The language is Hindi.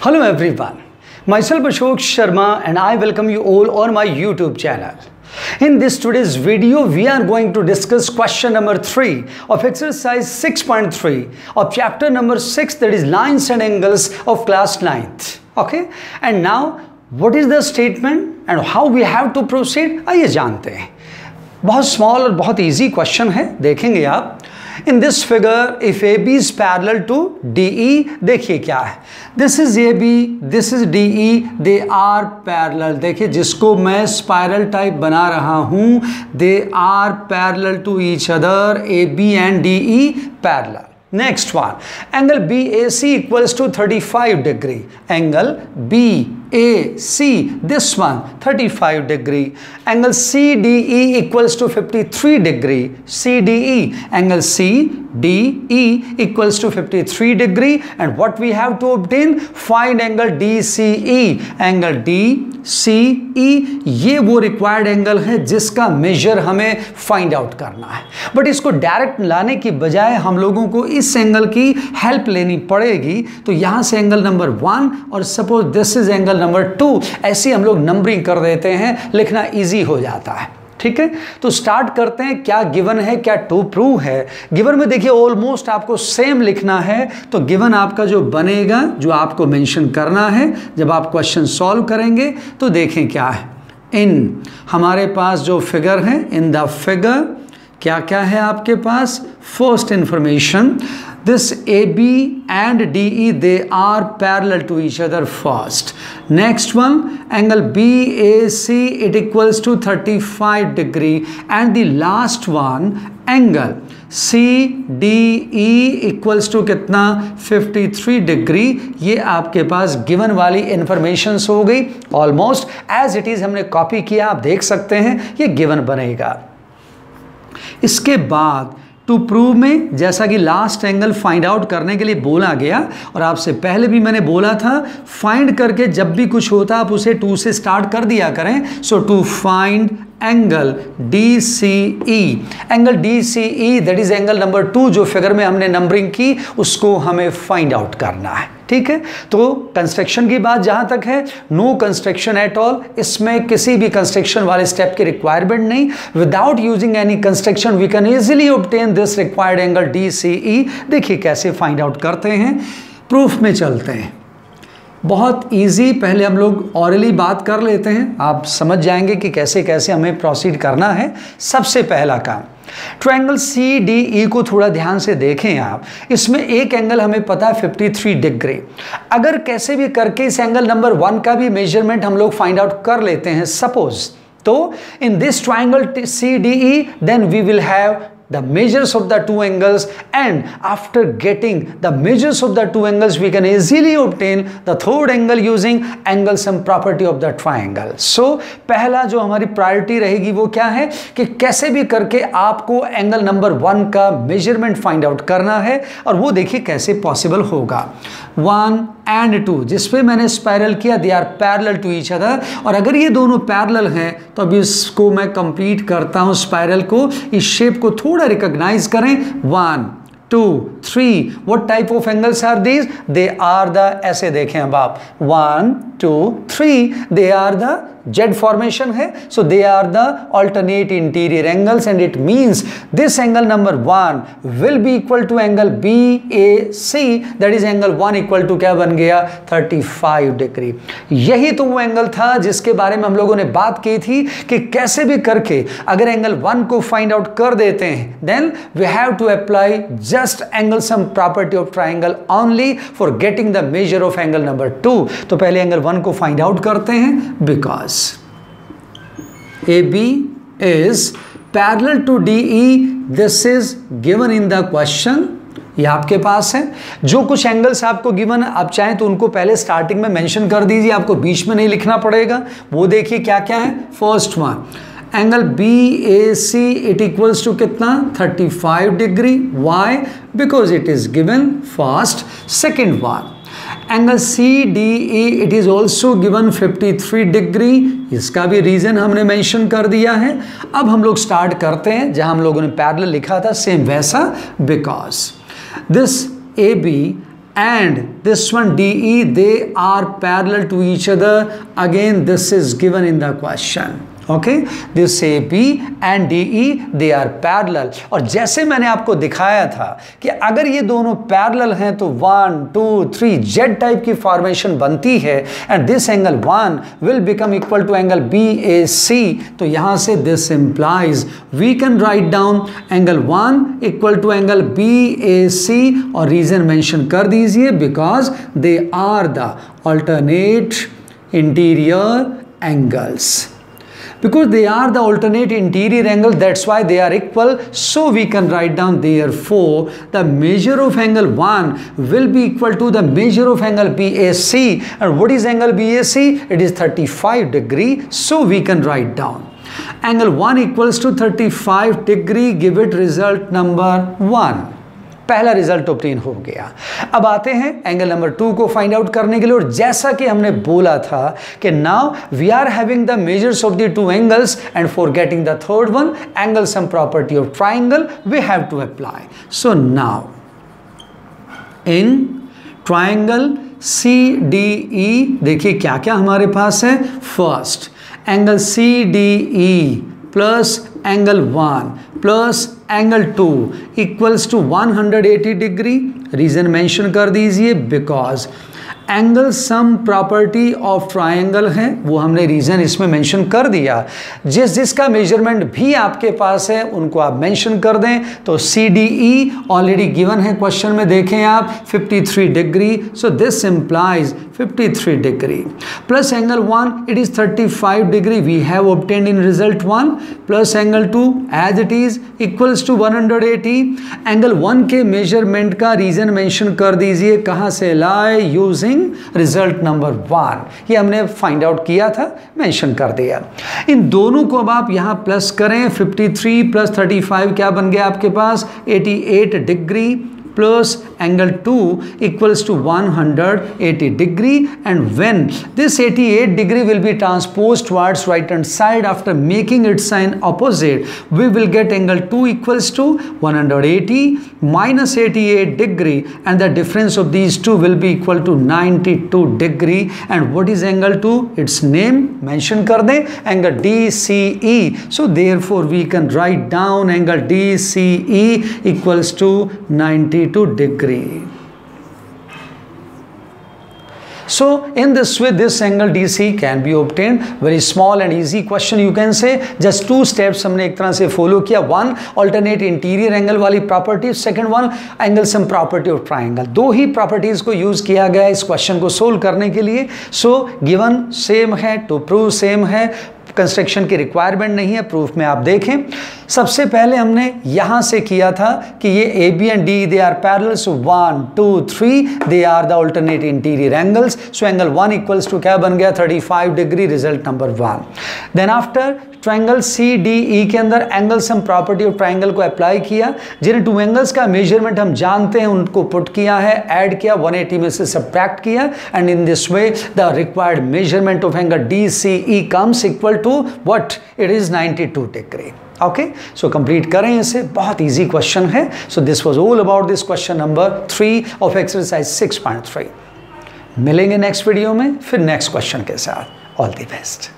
Hello everyone, myself Ashok Sharma and I welcome you all on my YouTube channel. In this today's video, we are going to discuss question number 3 of exercise 6.3 of chapter number 6, that is lines and angles of class 9th. Okay, and now what is the statement and how we have to proceed, आइए जानते हैं। बहुत स्मॉल और बहुत इजी क्वेश्चन है, देखेंगे आप। In this figure if A B is parallel to D E, देखिए क्या है, this is A B, this is D E, they are parallel. देखिए जिसको मैं स्पाइरल टाइप बना रहा हूं, they are parallel to each other, A B and D E parallel. Next one, angle BAC equals to 35 degree. Angle BAC, this one 35 degree. Angle CDE equals to 53 degree. CDE, angle CDE equals to 53 degree. And what we have to obtain? Find angle DCE. Angle DCE, ये वो required angle है जिसका measure हमें find out करना है। But इसको direct लाने की बजाय हम लोगों को इस एंगल की हेल्प लेनी पड़ेगी। तो यहां से एंगल नंबर 1 और suppose this is angle number 2, ऐसी हम लोग नंबरिंग कर देते हैं, लिखना इजी हो जाता है। ठीक है, तो स्टार्ट करते हैं। क्या गिवन है, क्या टू प्रूव है। गिवन में देखिए ऑलमोस्ट आपको सेम लिखना है। तो गिवन आपका जो बनेगा, जो आपको मेंशन करना है जब आप क्वेश्चन सॉल्व करेंगे, तो देखें क्या है। इन हमारे पास जो फिगर है, इन द फिगर क्या क्या है आपके पास। First information, this AB and DE, they are parallel to each other first. Next one, angle BAC, it equals to 35 degree. And the last one, angle CDE equals to कितना, 53 degree. ये आपके पास गिवन वाली इंफॉर्मेशंस हो गई। ऑलमोस्ट एज इट इज हमने कॉपी किया, आप देख सकते हैं ये गिवन बनेगा। इसके बाद टू प्रूव में, जैसा कि लास्ट एंगल फाइंड आउट करने के लिए बोला गया और आपसे पहले भी मैंने बोला था, फाइंड करके जब भी कुछ होता आप उसे 2 से स्टार्ट कर दिया करें। So to find angle DCE, angle DCE that is angle number 2, जो फिगर में हमने नंबरिंग की उसको हमें फाइंड आउट करना है। ठीक है, तो कंस्ट्रक्शन की बात जहां तक है, नो कंस्ट्रक्शन एट ऑल, इसमें किसी भी कंस्ट्रक्शन वाले स्टेप की रिक्वायरमेंट नहीं। Without using any construction we can easily obtain this required angle DCE। देखिए कैसे फाइंड आउट करते हैं, प्रूफ में चलते हैं। बहुत इजी, पहले हम लोग ऑरली बात कर लेते हैं, आप समझ जाएंगे कि कैसे कैसे हमें प्रोसीड करना है। सबसे पहला काम, ट्रायंगल CDE को थोड़ा ध्यान से देखें आप। इसमें एक एंगल हमें पता है 53 डिग्री। अगर कैसे भी करके इस एंगल नंबर 1 का भी मेजरमेंट हम लोग फाइंड आउट कर लेते हैं सपोज, तो in this triangle CDE then we will have the measures of the two angles, and after getting the measures of the two angles we can easily obtain the third angle using angle sum property of the triangle. So पहला जो हमारी प्रायोरिटी रहेगी वो क्या है कि कैसे भी करके आपको एंगल नंबर 1 का मेजरमेंट फाइंड आउट करना है, और वो देखिए कैसे पॉसिबल होगा। 1 and 2 जिस पे मैंने स्पाइरल किया, they are parallel to each other, और अगर ये दोनों पैरेलल हैं तो अभी इसको मैं कंप्लीट करता हूं स्पाइरल को। इस शेप को थोड़ा रिकॉग्नाइज करें। 1 2 3, what type of angles are these, they are the, ऐसे देखें अब आप, 1 2 3, they are the Z formation है, so they are the alternate interior angles, and it means this angle number 1 will be equal to angle BAC, that is angle 1 equal to क्या बन गया, 35 डिग्री। यही तो वो एंगल था जिसके बारे में हम लोगों ने बात की थी कि कैसे भी करके अगर एंगल 1 को फाइंड आउट कर देते हैं, then we have to apply just angle sum property of triangle only for getting the measure of angle number 2। तो पहले एंगल 1 को फाइंड आउट करते हैं, because AB is parallel to DE, this is given in the question। ये आपके पास है, जो कुछ एंगल्स आपको गिवन है आप चाहें तो उनको पहले स्टार्टिंग में मेंशन कर दीजिए, आपको बीच में नहीं लिखना पड़ेगा। वो देखिए क्या क्या है। First one, angle BAC it equals to कितना, 35 degree. Why, because it is given first. Second one, angle CDE it is also given 53 degree, इसका भी रीजन हमने मेंशन कर दिया है। अब हम लोग स्टार्ट करते हैं जहां हम लोगों ने पैरेलल लिखा था सेम वैसा, because this AB and this one DE, they are parallel to each other. Again, this is given in the question. Okay, this AP and DE they are parallel. और जैसे मैंने आपको दिखाया था कि अगर ये दोनों पैरेलल हैं तो 1 2 3 जेड टाइप की फॉर्मेशन बनती है, and this angle 1 will become equal to angle BAC। तो यहां से this implies we can write down angle 1 equal to angle BAC, और रीजन मेंशन कर दीजिए because they are the alternate interior angles. Because they are the alternate interior angle, that's why they are equal. So we can write down, therefore the measure of angle 1 will be equal to the measure of angle BAC. And what is angle BAC? It is 35 degree. So we can write down angle 1 equals to 35 degree. Give it result number 1. पहला रिजल्ट ऑब्टेन हो गया. अब आते हैं एंगल नंबर 2 को फाइंड आउट करने के लिए. और जैसा कि हमने बोला था कि now we are having the measures of the two angles, and for getting the third one angle sum property of triangle we have to apply. So now in triangle CDE देखिए क्या क्या हमारे पास है. First angle CDE plus angle 1 plus angle 2 equals to 180 degree. Reason mention कर दीजिए because angle sum property of triangle है, वो हमने रीजन इसमें मेंशन कर दिया. जिसका मेजरमेंट भी आपके पास है उनको आप मेंशन कर दें. तो CDE ऑलरेडी गिवन है क्वेश्चन में, देखें आप 53 degree. So this implies 53 degree plus angle 1 it is 35 degree. We have obtained in result 1 plus angle 2 as it is equals to 180. Angle 1 के मेजरमेंट का रीजन मेंशन कर दीजिए. कहां से लाए? Using result number 1. ये हमने फाइंड आउट किया था, मेंशन कर दिया. इन दोनों को अब आप यहां प्लस करें. 53 प्लस 35 क्या बन गया आपके पास? 88 degree plus angle 2 equals to 180 degree. And when this 88 degree will be transposed towards right hand side after making its sign opposite, we will get angle 2 equals to 180 minus 88 degree, and the difference of these two will be equal to 92 degree. And what is angle 2? Its name mention kar dein, angle DCE. So therefore we can write down angle DCE equals to 92 degree. So in this way this angle DC can be obtained. Very small and easy question you can say. Just 2 steps हमने एक तरह से फॉलो किया. 1 alternate interior angle वाली property, second 1 angle sum property of triangle. 2 he properties को यूज किया गया इस क्वेश्चन को सोल्व करने के लिए. सो गिवन सेम है, टू प्रूव सेम है, कंस्ट्रक्शन की रिक्वायरमेंट नहीं है. प्रूफ में आप देखें, सबसे पहले हमने यहां से किया था कि ये AB and DE they are parallel. So 1 2 3 they are the alternate interior angles. So angle 1 equals to क्या बन गया? 35 degree. Result number 1. Then after triangle CDE के अंदर angle sum property of triangle को अप्लाई किया. जिन टू एंगल्स का मेजरमेंट हम जानते हैं उनको पुट किया है, ऐड किया, 180 में से सब्ट्रैक्ट किया, and in this way the required measurement of angle DCE comes equal to what? It is 92 degree. Okay, so complete करें इसे. बहुत इजी क्वेश्चन है. So this was all about this question number 3 of exercise 6.3. मिलेंगे नेक्स्ट वीडियो में फिर नेक्स्ट क्वेश्चन के साथ. All the best.